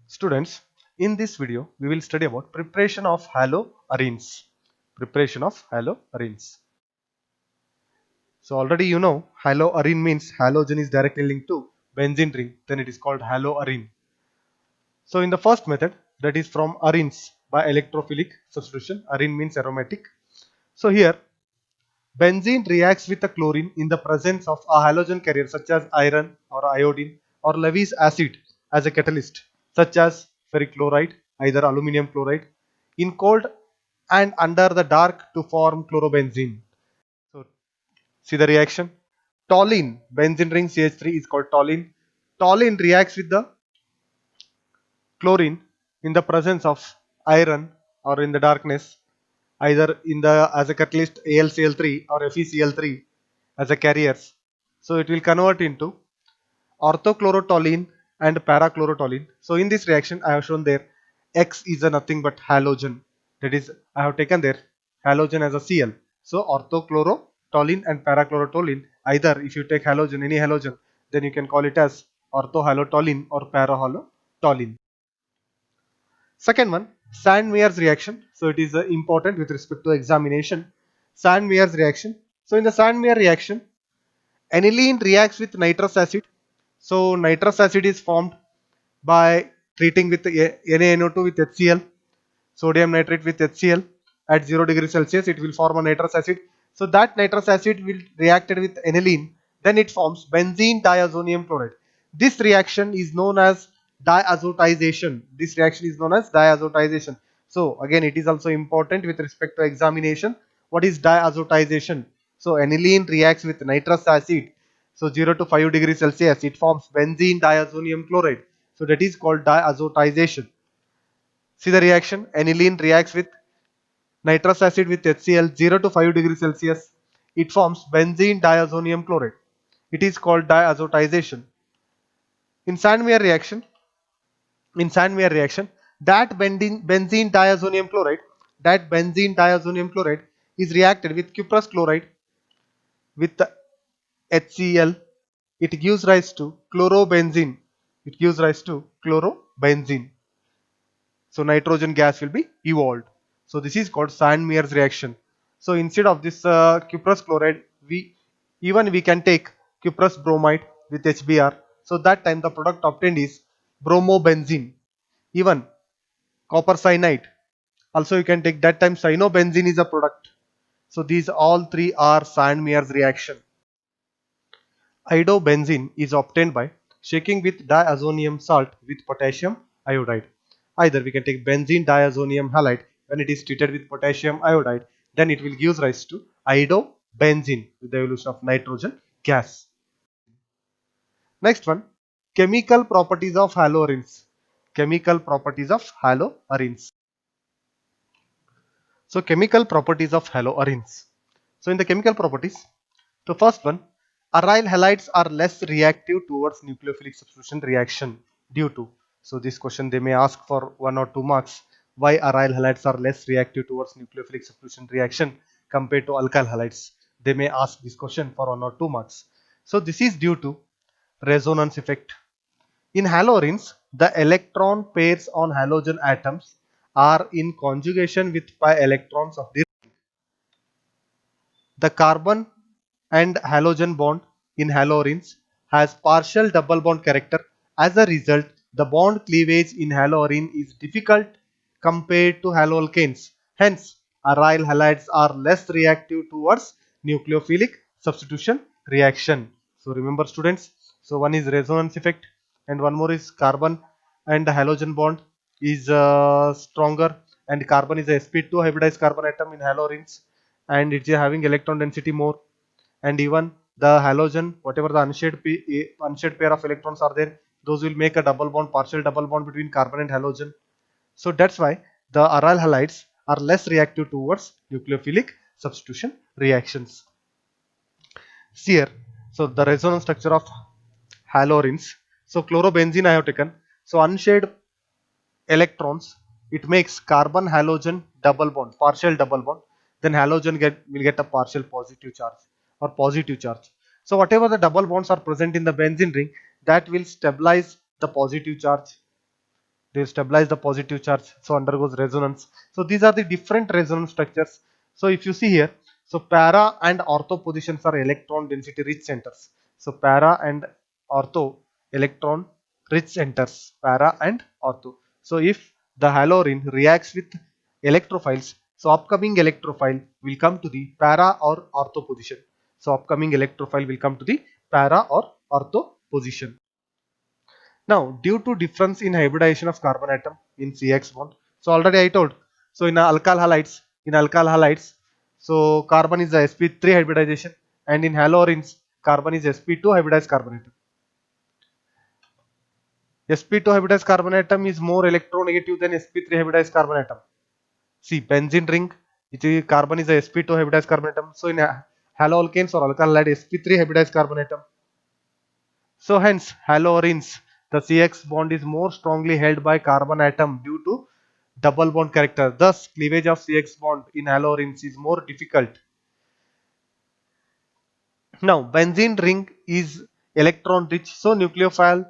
Students, in this video, we will study about preparation of haloarenes. Preparation of haloarenes. So already you know haloarene means halogen is directly linked to benzene ring, then it is called haloarene. So in the first method, that is from arenes by electrophilic substitution. Arene means aromatic. So here benzene reacts with the chlorine in the presence of a halogen carrier such as iron or iodine or Lewis acid as a catalyst such as ferric chloride, either aluminum chloride, in cold and under the dark to form chlorobenzene. So see the reaction. Toluene, benzene ring CH3 is called toluene. Toluene reacts with the chlorine in the presence of iron or in the darkness, either in the as a catalyst AlCl3 or FeCl3 as a carriers. So it will convert into orthochlorotoluene and parachlorotoluene. So in this reaction I have shown there X is a nothing but halogen. That is, I have taken there halogen as a Cl. So orthochlorotoluene and parachlorotoluene, either if you take halogen, any halogen, then you can call it as orthohalotoluene or parahalotoluene. Second one, Sand-Meyer's reaction. So it is important with respect to examination. Sand-Meyer's reaction. So in the Sand-Meyer reaction, aniline reacts with nitrous acid. So nitrous acid is formed by treating with NaNO2 with HCl, sodium nitrate with HCl at 0 degrees Celsius. It will form a nitrous acid. So that nitrous acid will reacted with aniline. Then it forms benzene diazonium chloride. This reaction is known as diazotization. This reaction is known as diazotization. So again, it is also important with respect to examination. What is diazotization? So aniline reacts with nitrous acid. So 0 to 5 degrees Celsius, it forms benzene diazonium chloride. So that is called diazotization. See the reaction. Aniline reacts with nitrous acid with HCl 0 to 5 degrees Celsius. It forms benzene diazonium chloride. It is called diazotization. In Sandmeyer reaction, that benzene diazonium chloride is reacted with cuprous chloride with the HCl. It gives rise to chlorobenzene. It gives rise to chlorobenzene. So nitrogen gas will be evolved. So this is called Sandmeyer's reaction. So instead of this cuprous chloride, we can take cuprous bromide with HBr. So that time the product obtained is bromobenzene. Even copper cyanide. Also you can take that time cyanobenzene is a product. So these all three are Sandmeyer's reaction. Iodobenzene is obtained by shaking with diazonium salt with potassium iodide. Either we can take benzene diazonium halide when it is treated with potassium iodide, then it will give rise to iodobenzene with the evolution of nitrogen gas. Next one, chemical properties of haloarenes. Chemical properties of haloarenes. So chemical properties of haloarenes. So in the chemical properties, the first one, aryl halides are less reactive towards nucleophilic substitution reaction due to. So this question they may ask for 1 or 2 marks. Why aryl halides are less reactive towards nucleophilic substitution reaction compared to alkyl halides? They may ask this question for 1 or 2 marks. So this is due to resonance effect. In haloarenes, the electron pairs on halogen atoms are in conjugation with pi electrons of the carbon and halogen bond in haloarenes has partial double bond character. As a result, the bond cleavage in haloarene is difficult compared to haloalkanes. Hence, aryl halides are less reactive towards nucleophilic substitution reaction. So remember students, so one is resonance effect and one more is carbon and the halogen bond is stronger, and carbon is a sp2 hybridized carbon atom in haloarenes and it's having electron density more, and even the halogen, whatever the unshaped pair of electrons are there, those will make a double bond, partial double bond between carbon and halogen. So that's why the aryl halides are less reactive towards nucleophilic substitution reactions. See here, so the resonance structure of haloarenes. So chlorobenzene I have taken. So unshaped electrons, it makes carbon halogen double bond, partial double bond, then halogen will get a partial positive charge or positive charge. So whatever the double bonds are present in the benzene ring, that will stabilize the positive charge. they stabilize the positive charge, so undergoes resonance. So these are the different resonance structures. So if you see here, so para and ortho positions are electron density rich centers. So para and ortho, electron rich centers, para and ortho. So if the halorin reacts with electrophiles, so upcoming electrophile will come to the para or ortho position. So upcoming electrophile will come to the para or ortho position. Now, due to difference in hybridization of carbon atom in CX bond, so already I told, so in alkyl halides, so carbon is the sp3 hybridization, and in halorins, carbon is sp2 hybridized carbon atom. sp2 hybridized carbon atom is more electronegative than sp3 hybridized carbon atom. See, benzene ring, carbon is a sp2 hybridized carbon atom. So in haloalkanes or alkyl halide, sp3 hybridized carbon atom. So hence halorins, the CX bond is more strongly held by carbon atom due to double bond character. Thus cleavage of CX bond in halorins is more difficult. Now benzene ring is electron rich, so nucleophile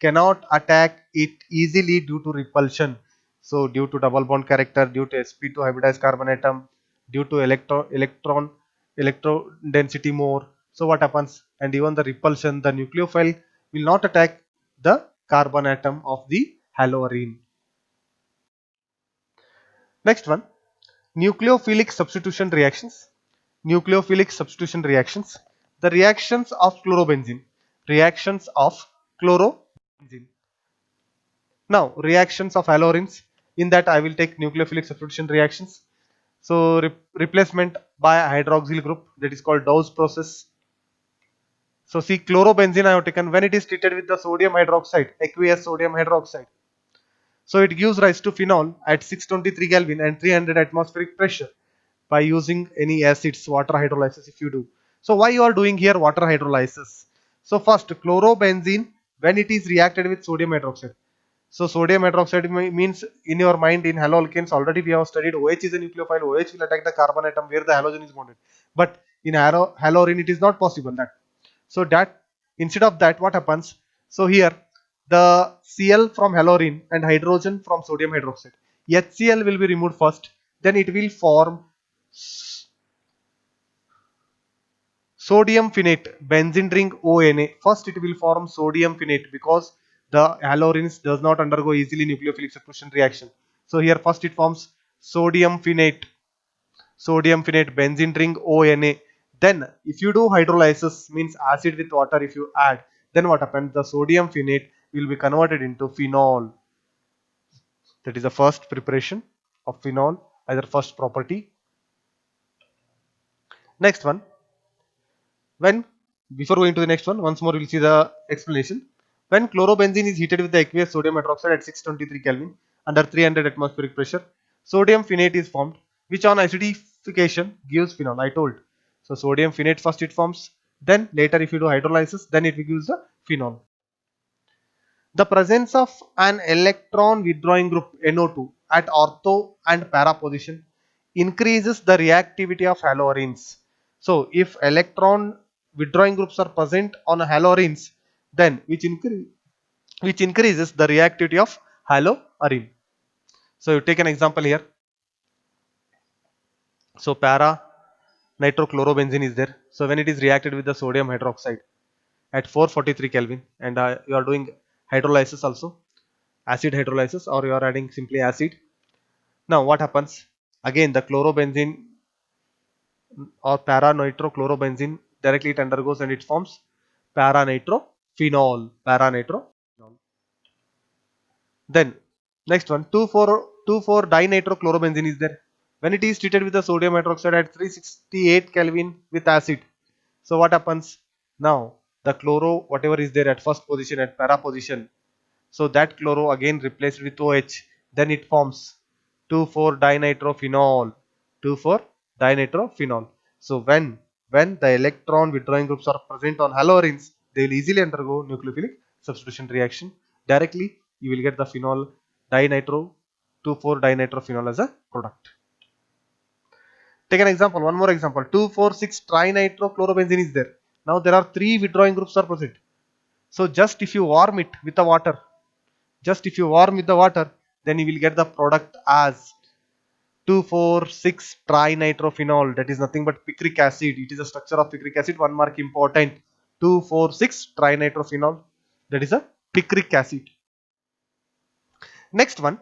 cannot attack it easily due to repulsion. So due to double bond character, due to sp2 hybridized carbon atom, due to electron density more. So what happens? And even the repulsion, the nucleophile will not attack the carbon atom of the halorine. Next one, nucleophilic substitution reactions. Nucleophilic substitution reactions. The reactions of chlorobenzene. Reactions of chlorobenzene. Now, reactions of halorins. In that, I will take nucleophilic substitution reactions. So, replacement by a hydroxyl group, that is called Dawes process. So, see, chlorobenzene I have taken when it is treated with the sodium hydroxide, aqueous sodium hydroxide. So, it gives rise to phenol at 623 Kelvin and 300 atmospheric pressure by using any acids, water hydrolysis if you do. So why you are doing here water hydrolysis? So first, chlorobenzene, when it is reacted with sodium hydroxide. So sodium hydroxide means, in your mind, in haloalkanes already we have studied OH is a nucleophile. OH will attack the carbon atom where the halogen is bonded. But in halorine it is not possible that. So that instead of that, what happens? So here the Cl from halorine and hydrogen from sodium hydroxide. HCl will be removed first, then it will form sodium phenate, benzene ring ONA. First it will form sodium phenate because the halorines does not undergo easily nucleophilic substitution reaction. So here first it forms sodium phenate benzene ring ONA. Then if you do hydrolysis, means acid with water if you add, then what happens? The sodium phenate will be converted into phenol. That is the first preparation of phenol, either first property. Next one, when before going to the next one, once more we'll see the explanation. When chlorobenzene is heated with the aqueous sodium hydroxide at 623 Kelvin under 300 atmospheric pressure, sodium phenate is formed, which on acidification gives phenol. I told. So sodium phenate first it forms, then later if you do hydrolysis, then it gives the phenol. The presence of an electron withdrawing group NO2 at ortho and para position increases the reactivity of halorines. So if electron withdrawing groups are present on halorines, then which increases the reactivity of halorine. So you take an example here. So para nitrochlorobenzene is there. So when it is reacted with the sodium hydroxide at 443 Kelvin, and you are doing hydrolysis also, acid hydrolysis, or you are adding simply acid. Now what happens? Again the chlorobenzene or para-nitrochlorobenzene, directly it undergoes and it forms para-nitrophenol. Then next one, 2,4-dinitrochlorobenzene is there. When it is treated with the sodium hydroxide at 368 Kelvin with acid, so what happens? Now the chloro, whatever is there at first position, at para position, so that chloro again replaced with OH, then it forms 2,4-dinitrophenol. 2,4-dinitrophenol. So when the electron withdrawing groups are present on halorines, they will easily undergo nucleophilic substitution reaction. Directly you will get the phenol dinitro 2,4-dinitrophenol as a product. Take an example, one more example. 2,4,6-trinitrochlorobenzene is there. Now there are three withdrawing groups are present. So just if you warm it with the water, Just if you warm with the water, then you will get the product as 2,4,6 trinitrophenol. That is nothing but picric acid. It is a structure of picric acid. 1 mark important. 2,4,6 trinitrophenol. That is a picric acid. Next one,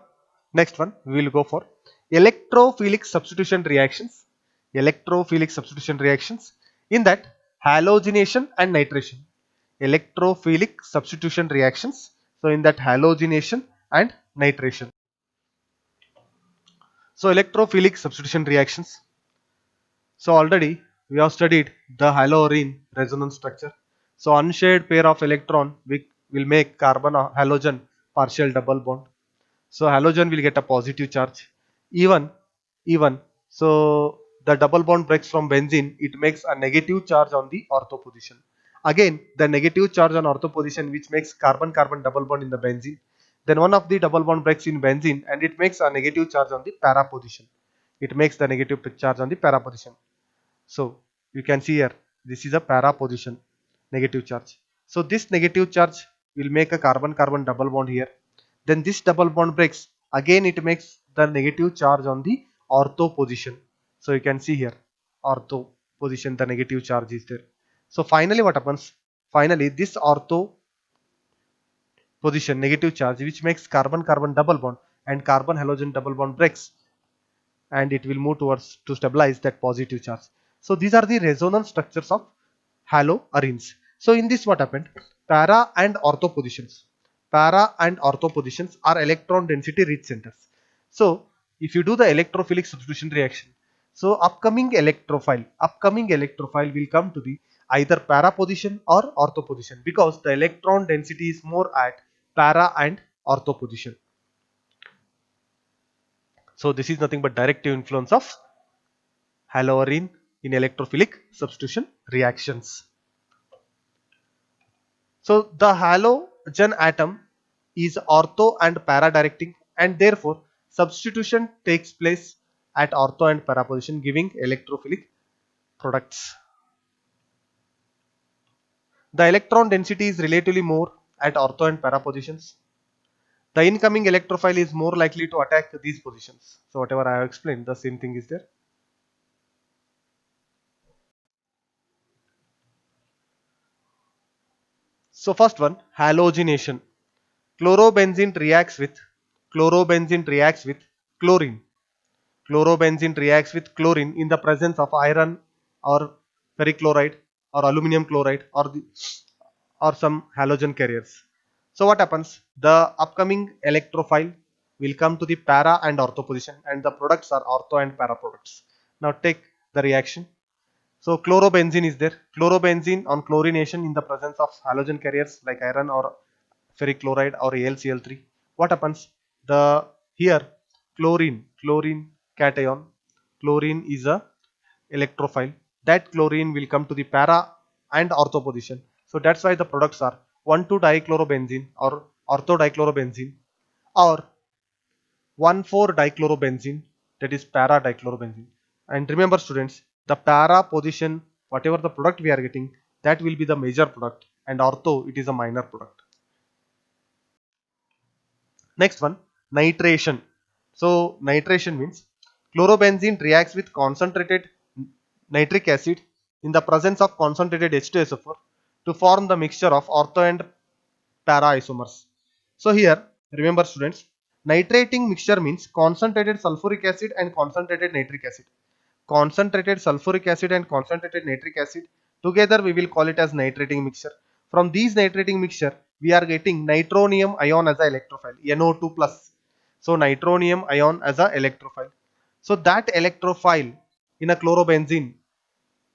we will go for electrophilic substitution reactions. Electrophilic substitution reactions. In that, halogenation and nitration. Electrophilic substitution reactions. So in that, halogenation and nitration. So electrophilic substitution reactions. So already we have studied the haloarene resonance structure. So unshared pair of electron will make carbon or halogen partial double bond. So halogen will get a positive charge. Even so the double bond breaks from benzene, it makes a negative charge on the ortho position. Again the negative charge on ortho position which makes carbon-carbon double bond in the benzene. Then one of the double bond breaks in benzene and it makes a negative charge on the para position. It makes the negative charge on the para position. So you can see here, this is a para position, negative charge. So this negative charge will make a carbon-carbon double bond here. Then this double bond breaks. Again it makes the negative charge on the ortho position. So you can see here, ortho position, the negative charge is there. So finally what happens? Finally this ortho position, negative charge, which makes carbon-carbon double bond and carbon-halogen double bond breaks, and it will move towards to stabilize that positive charge. So these are the resonance structures of haloarenes. So in this what happened? Para and ortho positions. Para and ortho positions are electron density rich centers. So if you do the electrophilic substitution reaction, so upcoming electrophile will come to the either para position or ortho position because the electron density is more at para and ortho position. So this is nothing but directive influence of haloarene in electrophilic substitution reactions. So the halogen atom is ortho and para directing, and therefore substitution takes place at ortho and para position, giving electrophilic products. The electron density is relatively more at ortho and para positions. The incoming electrophile is more likely to attack these positions. So whatever I have explained, the same thing is there. So first one, halogenation. Chlorobenzene reacts with chlorine. Chlorobenzene reacts with chlorine in the presence of iron or ferric chloride or aluminum chloride or some halogen carriers. So what happens? The upcoming electrophile will come to the para and ortho position, and the products are ortho and para products. Now take the reaction. So chlorobenzene is there. Chlorobenzene on chlorination in the presence of halogen carriers like iron or ferric chloride or AlCl3. What happens? The here chlorine cation. Chlorine is a electrophile. That chlorine will come to the para and ortho position. So that's why the products are 1,2-dichlorobenzene or ortho-dichlorobenzene or 1,4-dichlorobenzene, that is para-dichlorobenzene. And remember students, the para position, whatever the product we are getting, that will be the major product, and ortho it is a minor product. Next one, nitration. So nitration means chlorobenzene reacts with concentrated nitric acid in the presence of concentrated H2SO4 to form the mixture of ortho and para isomers. So here remember students, nitrating mixture means concentrated sulfuric acid and concentrated nitric acid. Concentrated sulfuric acid and concentrated nitric acid together we will call it as nitrating mixture. From these nitrating mixture we are getting nitronium ion as a electrophile, NO2 plus. So nitronium ion as a electrophile. So that electrophile in a chlorobenzene,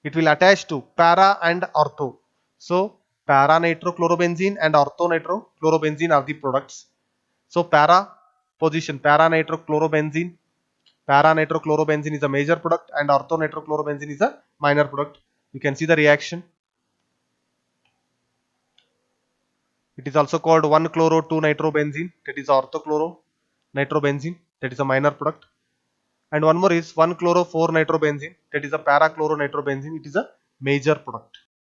it will attach to para and ortho. So para nitrochlorobenzene and ortho nitrochlorobenzene are the products. So para position, para nitrochlorobenzene is a major product and ortho nitrochlorobenzene is a minor product. You can see the reaction. It is also called 1-chloro-2-nitrobenzene, that is ortho-chloro-nitrobenzene, that is a minor product. And one more is 1-chloro-4-nitrobenzene, that is a para-chloro-nitrobenzene, it is a major product.